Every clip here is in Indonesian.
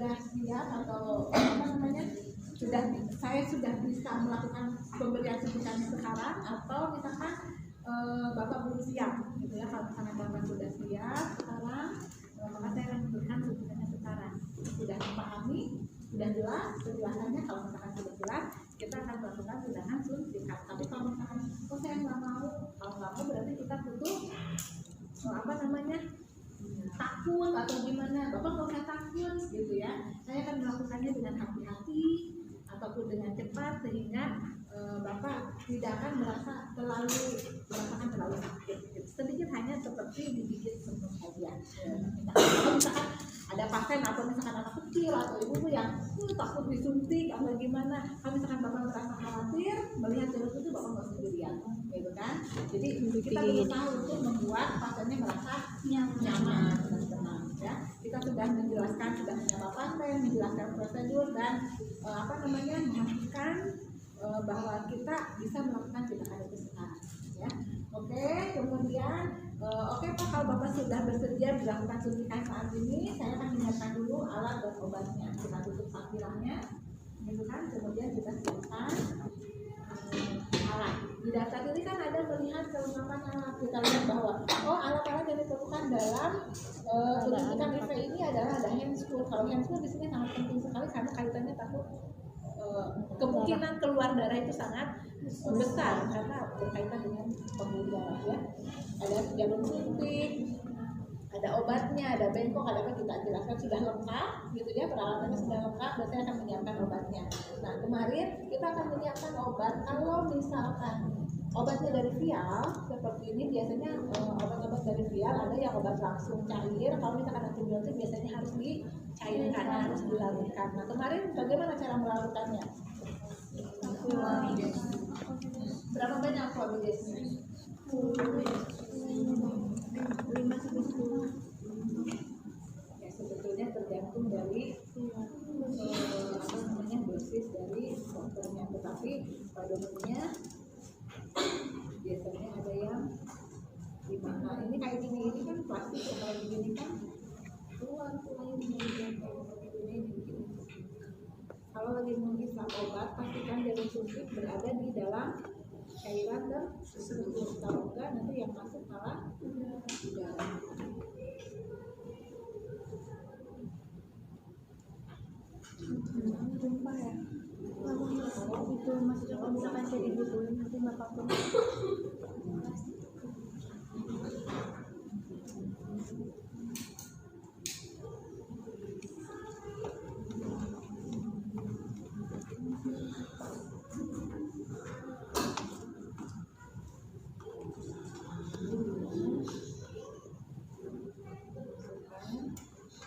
sudah siap atau apa namanya, saya sudah bisa melakukan pemberian suntikan sekarang, atau misalkan Bapak belum siap gitu ya. Kalau misalnya Bapak sudah siap sekarang, maka saya akan memberikan suntikannya sekarang. Sudah dipahami, sudah jelas penjelasannya. Kalau misalkan sudah jelas, kita akan melakukan tindakan suntikan. Tapi kalau misalkan saya nggak mau, kalau nggak mau berarti kita butuh apa namanya, takut atau gimana, Bapak nggak usah takut gitu ya. Saya akan melakukannya dengan hati-hati ataupun dengan cepat, sehingga Bapak tidak akan merasakan terlalu sakit gitu. Sedikit hanya seperti digigit semut saja. Kalau misalkan ada pasien atau misalkan anak kecil atau ibu yang takut disuntik atau gimana, kalau misalkan Bapak merasa khawatir melihat virus itu, Bapak nggak sendirian gitu kan. Jadi kita berusaha untuk membuat pasiennya merasa nyaman dan tenang ya. Kita sudah menjelaskan, sudah menyapa pasien, menjelaskan prosedur dan memastikan bahwa kita bisa melakukan tindakan itu sekarang ya. Oke, kemudian oke Pak, kalau Bapak sudah bersedia melakukan suntikan saat ini, saya akan menyiapkan dulu alat dan obatnya. Kita tutup sampiranya gitu kan, kemudian kita siapkan alat. Di daftar ini kan ada melihat kelengkapan alat. Kita lihat bahwa alat-alat yang diperlukan dalam suntikan IV ini adalah ada handscool. Kalau handscool di sini sangat penting sekali karena kaitannya takut kemungkinan keluar darah itu sangat besar karena berkaitan dengan pembuluh darah ya. Ada jarum suntik, ada obatnya, ada bengkok, ada apa, kita jelaskan sudah lengkap gitu ya, peralatannya sudah lengkap dan saya akan menyiapkan obatnya. Nah kemarin kita akan menyiapkan obat. Kalau misalkan obatnya dari vial seperti ini, biasanya obat-obat dari vial ada yang obat langsung cair. Kalau misalkan antibiotik biasanya harus dicairkan, harus dilarutkan. Nah kemarin bagaimana cara melarutkannya? Berapa banyak fluoridesnya? 5-10. Ya sebetulnya tergantung dari dosis dari dokternya, tetapi pada umumnya biasanya ada yang 5. Nah ini kayak gini, ini kan plastik ya, kalau begini kan keluar ini. Kalau lagi menghisap obat, pastikan jarum suntik berada di dalam cairan tersebut. Kalau enggak, nanti yang masuk malah di dalam. Tumpah ya. Kalau itu maksudnya kalau misalkan jadi dibutuhin nanti Bapak pun.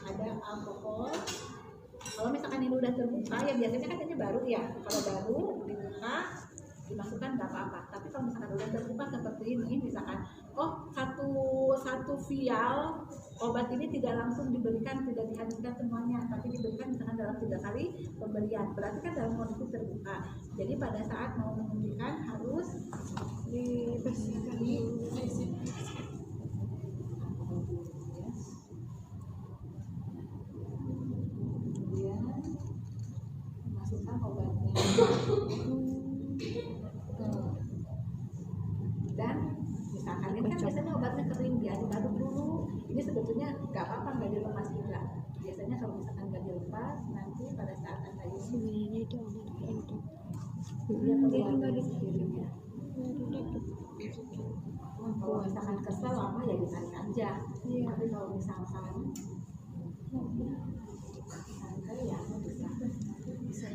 Ada alkohol. Kalau misalkan ini udah terbuka ya biasanya kan ini baru ya. Kalau baru dibuka dimasukkan nggak apa-apa. Tapi kalau misalkan udah terbuka seperti ini, misalkan satu vial obat ini tidak langsung diberikan, tidak dihabiskan semuanya, tapi diberikan misalkan dalam 3 kali pemberian. Berarti kan dalam kondisi terbuka. Jadi pada saat mau menyuntikkan harus dibersihkan. Masukkan obatnya dan misalkan ini kan biasanya obatnya kering, diaduk-aduk dulu. Ini sebetulnya nggak apa-apa, nggak dilepas juga. Biasanya kalau misalkan nggak dilepas, nanti pada saat anda sebenarnya itu dia keluar dari sendirinya. Kalau misalkan kesel apa ya ditarik aja. Tapi kalau misalkan santai ya bisa.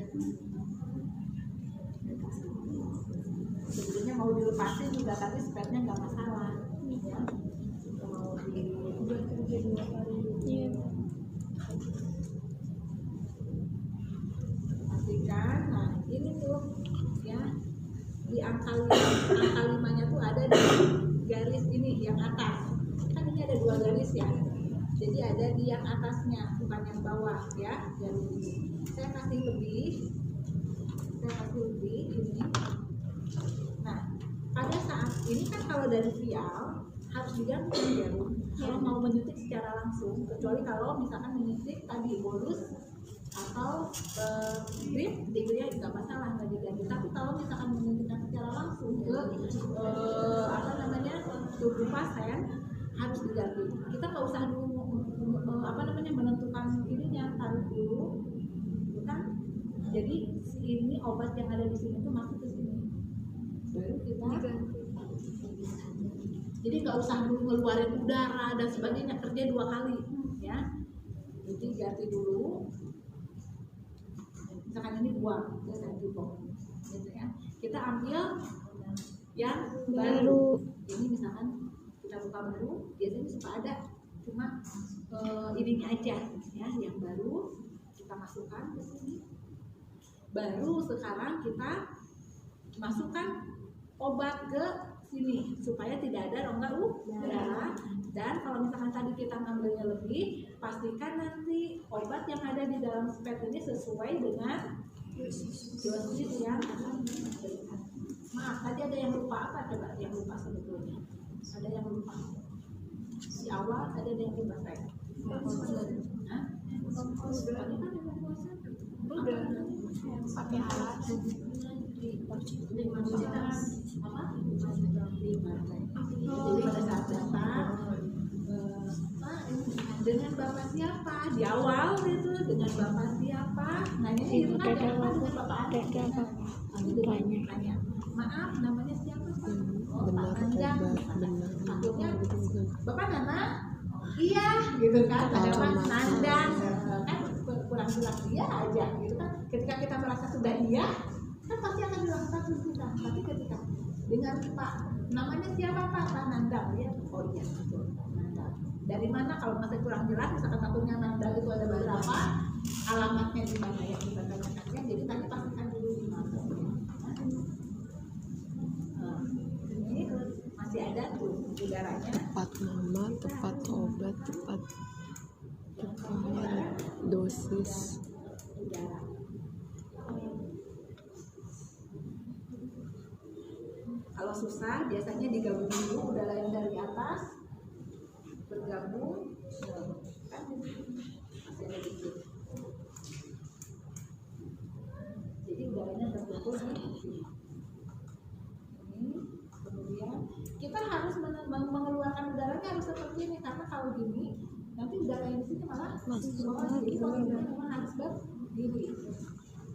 Sebetulnya mau dilepasin juga, tapi spare-nya nggak masalah ya. Mau dibuat kerja 2 kali pastikan. Nah ini tuh ya, di angka 5-nya tuh ada di garis ini yang atas kan, ini ada 2 garis ya, jadi ada di yang atasnya bukan yang bawah ya. Garis ini saya kasih lebih ini. Nah pada saat ini kan kalau dari vial harus digantung jarum kalau mau menyuntik secara langsung, kecuali kalau misalkan menyuntik tadi bolus atau drip ya nggak masalah, nggak diganti. Tapi kalau misalkan menyuntikkan secara langsung ke tubuh pasien harus diganti. Kita nggak usah dulu menentukan ininya, taruh dulu, kan? Jadi ini obat yang ada di sini tuh masuk ke sini, baru kita jadi nggak usah dulu ngeluarin udara dan sebagainya, kerja 2 kali ya. Jadi ganti dulu, misalkan ini buang ke sentipom gitu ya, kita ambil yang baru. Ini misalkan kita buka baru, biasanya suka ada cuma ininya aja ya, yang baru kita masukkan ke sini. Baru sekarang kita masukkan obat ke sini supaya tidak ada rongga udara. Dan kalau misalkan tadi kita ngambilnya lebih, pastikan nanti obat yang ada di dalam spet ini sesuai dengan dosis yang akan diberikan. Maaf, tadi ada yang lupa apa coba? Yang lupa sebetulnya ada yang lupa di awal, tadi ada yang lupa saya. Udah pakai alat jadi pada saat datang dengan bapak siapa di awal itu, dengan bapak siapa, nanya itu kan dengan bapak tanya, maaf namanya siapa Pak? Oh, Pak Anjang. Maksudnya bapak nama? Iya gitu kan, ada Pak Nandang kan, kurang bilang iya aja gitu kan. Ketika kita merasa sudah iya kan pasti akan dilakukan suntikan. Tapi ketika dengan Pak namanya siapa Pak? Pak Nandang ya. Oh iya betul Nandang. Dari mana kalau masih kurang jelas, misalkan satunya Nandang itu ada berapa, alamatnya di mana yang kita tanyakannya. Jadi tadi pastikan dulu di mana. Ini masih ada tuh udaranya. Tepat nama, tepat obat, tepat dosis. Udara. Kalau susah biasanya digabung dulu udara yang dari atas bergabung kan masih ada dikit. Jadi udaranya terkumpul di sini. Ini kemudian kita harus mengeluarkan udaranya harus seperti ini, karena kalau gini nanti udara yang di sini malah keluar. Jadi kalau kita memang harus berdiri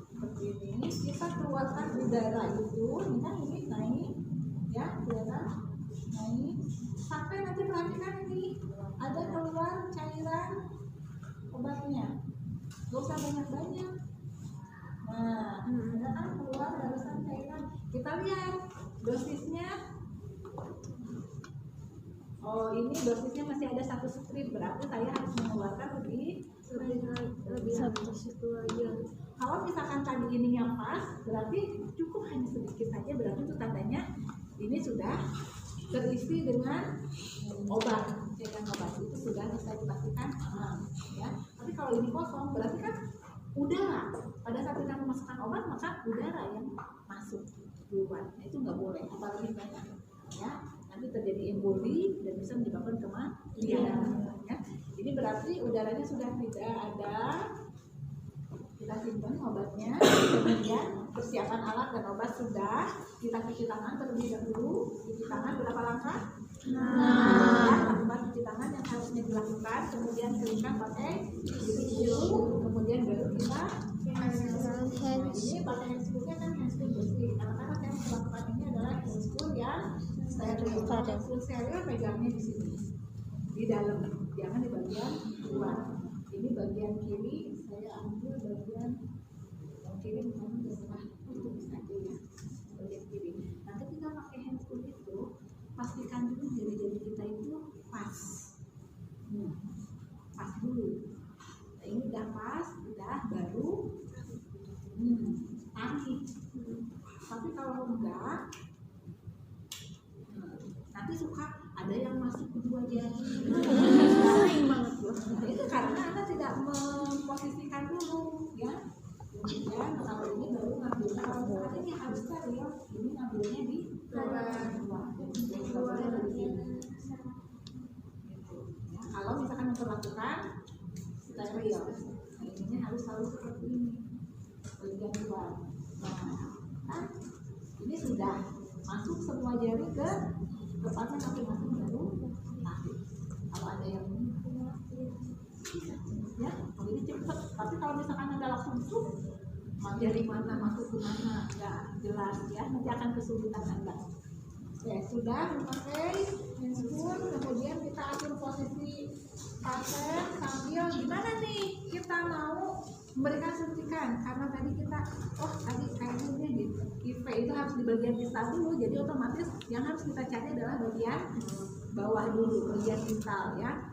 seperti ini, kita keluarkan udara itu, ini naik ya, kelihatan naik sampai nanti perhatikan ini ada keluar cairan obatnya, gak usah banyak-banyak. Nah, ada kan keluar barusan cairan, kita lihat dosisnya. Oh, ini dosisnya masih ada 1 strip, berarti saya harus mengeluarkan lebih satu situ aja. Kalau misalkan tadi ini yang pas, berarti cukup hanya sedikit saja, berarti itu tandanya ini sudah terisi dengan obat, cairan obat itu sudah bisa dipastikan aman ya. Tapi kalau ini kosong, berarti kan udara. Pada saat kita memasukkan obat, maka udara yang masuk duluan. Nah, itu nggak boleh, apalagi banyak ya. Nanti terjadi emboli dan bisa menyebabkan kematian ya. Ini berarti udaranya sudah tidak ada. Kita simpan obatnya, kemudian persiapan alat dan obat sudah. Kita cuci tangan terlebih dahulu. Cuci tangan berapa langkah? Lakukan cuci tangan yang harusnya dilakukan, kemudian keringkan pakai tisu, kemudian baru kita ini pakai handscoon-nya kan handscoon bersih. Karena saya melakukan ini adalah handscoon yang saya terima handscoon steril, pegangnya di sini di dalam, jangan di bagian luar. Ini bagian kiri, saya ambil bagian kiri, misalnya bersama itu bisa aja ya, bagian kiri. Nah, ketika pakai handscoon itu pastikan dulu jari-jari kita itu pas, pas dulu. Nah, ini udah pas, udah baru tarik. Tapi kalau enggak, nanti suka ada yang masuk kedua jari. Itu karena Anda tidak memposisikan dulu ya. Kemudian kalau ini baru ngambilnya, kalau misalkan ini harus steril, ini ngambilnya di luar. Kalau misalkan memperlakukan steril, ini harus selalu seperti ini, bagian luar. Nah, ini sudah masuk semua jari ke tempatnya masing-masing, baru tarik. Kalau ada yang ya, kalau ini cepet. Tapi kalau misalkan ada langsung jari mana masuk ke mana nggak jelas ya, nanti akan kesulitan Anda. Ya sudah memakai spoon, kemudian kita atur posisi pasien sambil gimana nih kita mau memberikan suntikan, karena tadi kita tadi kayaknya di IV itu harus di bagian distal dulu, jadi otomatis yang harus kita cari adalah bagian bawah dulu, bagian distal ya.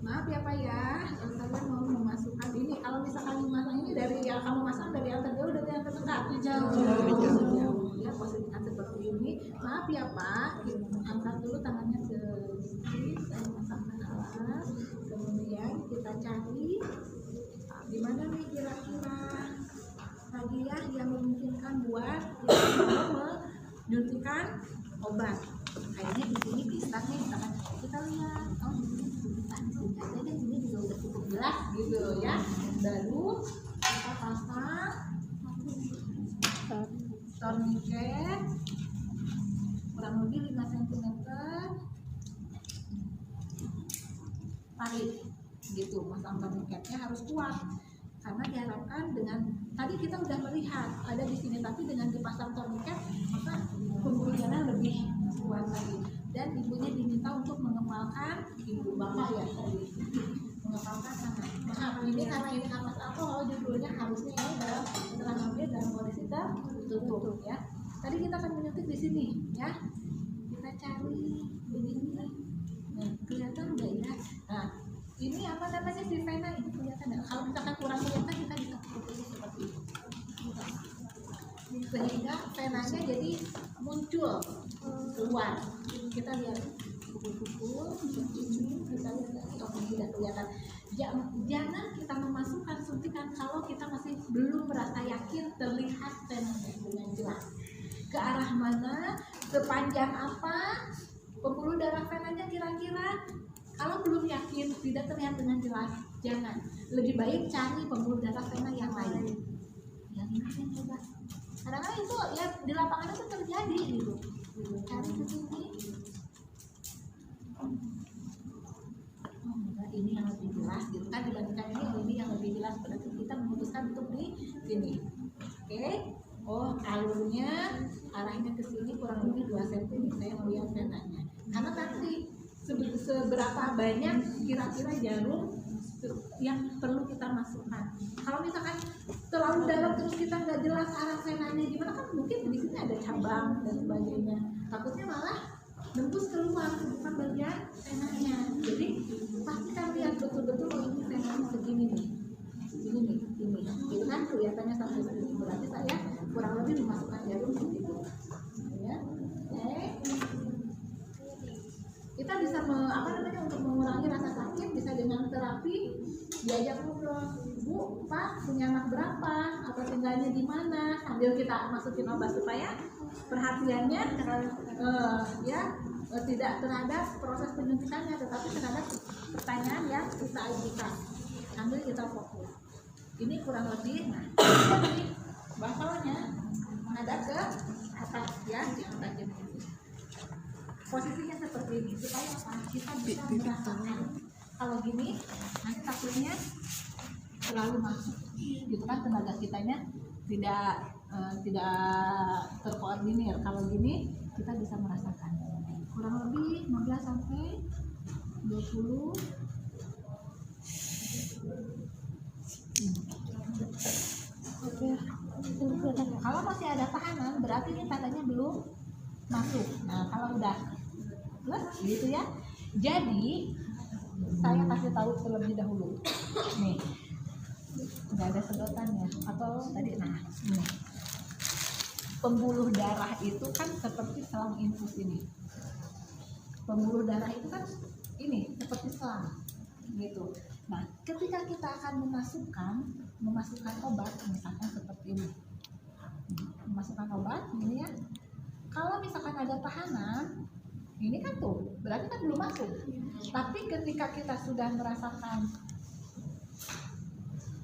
Maaf ya Pak ya, kalian mau memasukkan ini. Kalau misalkan masang ini dari yang kamu masang dari yang terjauh, dari yang terdekat jauh. Ya posisikan seperti ini. Maaf ya Pak, angkat dulu tangannya ke sini, saya masangkan alas. Kemudian kita cari di mana nih kira-kira tadi ya yang memungkinkan buat kita menyuntikkan obat. Kayaknya di sini bisa nih, misalkan kita lihat, di sini bisa aja deh, ini juga udah cukup jelas gitu ya. Baru kita pasang tourniquet kurang lebih 5 cm, tarik gitu. Masang tourniquetnya harus kuat karena diharapkan dengan tadi kita udah melihat ada di sini, tapi dengan dipasang tourniquet maka pembuluhnya lebih kuat lagi. Dan ibunya diminta untuk mengepalkan, ibu bapak ya tadi mengepalkan tangan. Maaf ini karena ini kamar alkohol, judulnya harusnya ini dalam setelah ngambil dalam kondisi tertutup ya. Tadi kita akan menyuntik di sini ya. Kita cari begini. Nah, kelihatan enggak ya? Nah, ini apa namanya si vena ini kelihatan enggak? Kalau misalkan kurang kelihatan kita bisa pukul seperti ini. Sehingga venanya jadi muncul keluar. Kita lihat pukul-pukul ini, kita lihat tidak kelihatan. Jangan kita memasukkan suntikan kalau kita masih belum merasa yakin terlihat venanya dengan jelas. Ke arah mana, sepanjang apa, pembuluh darah venanya kira-kira. Kalau belum yakin, tidak terlihat dengan jelas, jangan. Lebih baik cari pembuluh darah vena yang lain. Yang ini yang coba. Kadang-kadang itu ya di lapangan itu terjadi gitu. Cari ke sini. Ini yang lebih jelas gitu kan, dibandingkan ini yang lebih jelas, berarti kita memutuskan untuk di sini. Oke. Alurnya arahnya ke sini kurang lebih 2 cm saya melihat venanya. Karena tadi seberapa banyak kira-kira jarum yang perlu kita masukkan. Kalau misalkan terlalu dalam terus kita nggak jelas arah venanya gimana, kan mungkin di sini ada cabang dan sebagainya. Takutnya malah nembus keluar bukan bagian venanya. Jadi pastikan lihat betul-betul ini venanya segini nih, segini nih, ini. Itu kan kelihatannya sampai segini. Berarti saya kurang lebih memasukkan jarum segitu. Ya, kita bisa untuk mengurangi rasa sakit bisa dengan terapi, diajak ngobrol, Bu, Pak punya anak berapa, apa tinggalnya di mana, sambil kita masukin obat supaya perhatiannya tidak terhadap proses penyuntikannya, tetapi terhadap pertanyaan yang kita ajukan, sambil kita fokus. Ini kurang lebih, basalnya menghadap ke atas ya, jangan tajam ini. Posisinya seperti ini supaya kita bisa merasakan. Kalau gini, nanti takutnya terlalu masuk, gitu kan, tenaga kitanya tidak terkoordinir. Kalau gini kita bisa merasakan. Kurang lebih 15 sampai 20. Oke. Kalau masih ada tahanan, berarti ini tandanya belum masuk. Nah, kalau udah gitu ya. Jadi saya kasih tahu terlebih dahulu. Nih, nggak ada sedotannya atau tadi, ini pembuluh darah itu kan seperti selang infus ini. Pembuluh darah itu kan ini seperti selang gitu. Nah, ketika kita akan memasukkan obat, misalkan seperti ini, memasukkan obat ini ya. Kalau misalkan ada tahanan, ini kan tuh berarti kan belum masuk. Tapi ketika kita sudah merasakan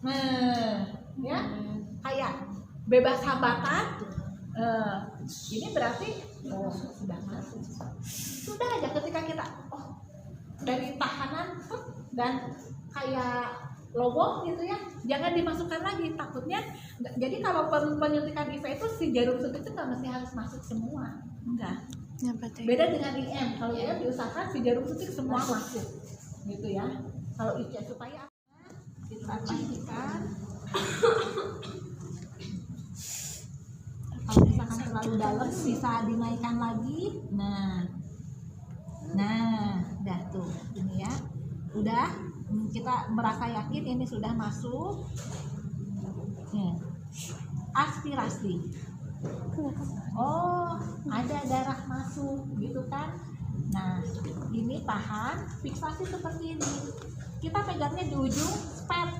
Nah, ya kayak bebas hambatan. Ini berarti sudah masuk. Sudah aja ketika kita dari tahanan dan kayak lowong gitu ya, jangan dimasukkan lagi, takutnya. Jadi kalau penyuntikan IV itu si jarum suntik itu nggak mesti harus masuk semua, enggak. Beda dengan IM. Kalau IM diusahakan si jarum suntik semua masuk gitu ya. Kalau IC supaya kita pastikan kalau misalkan terlalu dalam bisa dinaikkan lagi. Nah udah tuh ini ya, udah kita merasa yakin ini sudah masuk. Aspirasi, ada darah masuk gitu kan. Nah ini tahan, fiksasi seperti ini, kita pegangnya di ujung spet,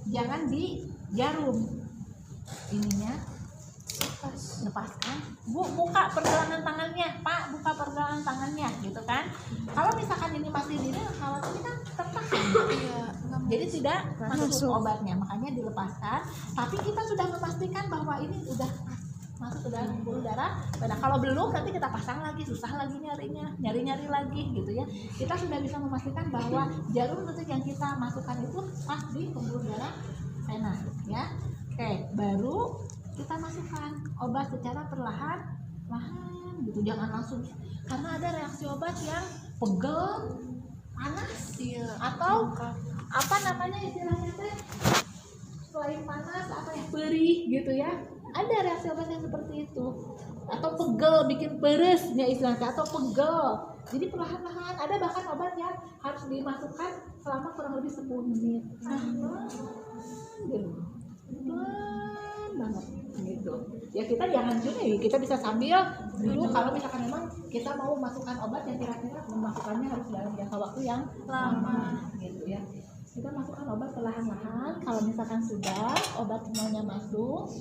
jangan di jarum ininya. Lepaskan, Bu, buka pergelangan tangannya, Pak, buka pergelangan tangannya gitu kan. Kalau misalkan ini masih di dalam, kalau ini kan tertahan, jadi tidak masuk obatnya, makanya dilepaskan. Tapi kita sudah memastikan bahwa ini udah masuk ke dalam pembuluh darah. Nah, kalau belum nanti kita pasang lagi, susah lagi nyarinya, nyari lagi gitu ya. Kita sudah bisa memastikan bahwa jarum suntik yang kita masukkan itu pas di pembuluh darah vena ya. Oke, baru kita masukkan obat secara perlahan gitu, jangan langsung, karena ada reaksi obat yang pegel, panas, atau apa namanya istilahnya teh, selain panas apa ya, perih gitu ya. Ada reaksi obat yang seperti itu, atau pegel, bikin peres ya istilahnya, atau pegel. Jadi perlahan-lahan, ada bahkan obat yang harus dimasukkan selama kurang lebih 10 menit. Banget gitu ya. Kita jangan gini, kita bisa sambil dulu kalau misalkan memang kita mau masukkan obat yang kira-kira memasukkannya harus dalam jangka waktu yang lama gitu ya. Kita masukkan obat perlahan-lahan. Kalau misalkan sudah obat semuanya masuk,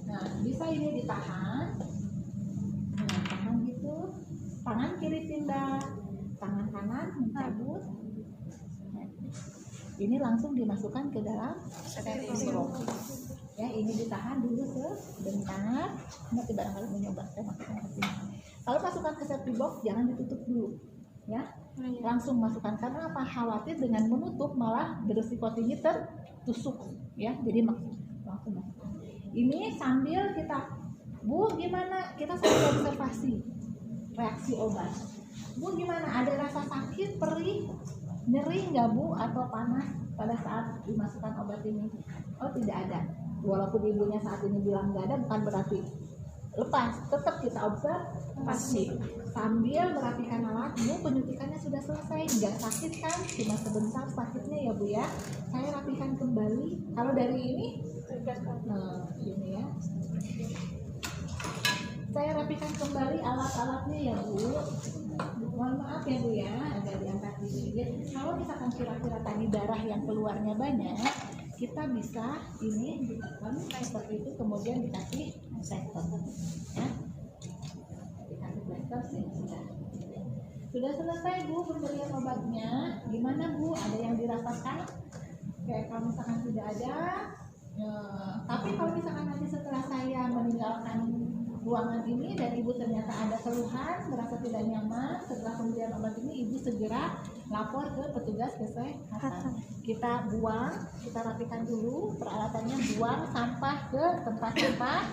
nah bisa ini ditahan. Tahan gitu, tangan kiri pindah, tangan kanan mencabut. Ini langsung dimasukkan ke dalam stethoscope. Ya, ini ditahan dulu sebentar. Nanti barangkali mencoba saya masukkan ke sini. Kalau masukkan ke safety box jangan ditutup dulu, ya. Langsung masukkan, karena apa? Khawatir dengan menutup malah berisiko tinggi tertusuk, ya. Jadi langsung masukkan. Ini sambil kita, Bu, gimana? Kita sambil observasi reaksi obat. Bu, gimana? Ada rasa sakit, perih, nyeri nggak Bu, atau panas pada saat dimasukkan obat ini? Oh, tidak ada. Walaupun ibunya saat ini bilang nggak ada, bukan berarti lepas. Tetap kita observasi sambil merapikan alat. Bu, penyuntikannya sudah selesai, nggak sakit kan? Cuma sebentar sakitnya ya Bu ya. Saya rapikan kembali. Kalau dari ini, ini ya. Saya rapikan kembali alat-alatnya ya Bu. Mohon maaf ya Bu ya, agak diangkat dikit. Kalau misalkan kira-kira tadi darah yang keluarnya banyak, kita bisa ini ditekan seperti itu, kemudian dikasih plester, ya. Dikasih plester sih sudah. Sudah selesai Bu pemberian obatnya. Gimana Bu? Ada yang dirasakan? Kayak kalau misalkan sudah ada, tapi kalau misalkan nanti setelah saya meninggalkan ruangan ini dan ibu ternyata ada keluhan, merasa tidak nyaman setelah pemberian obat ini, ibu segera lapor ke petugas kesehatan. Kita buang, kita rapikan dulu peralatannya, buang sampah ke tempat sampah,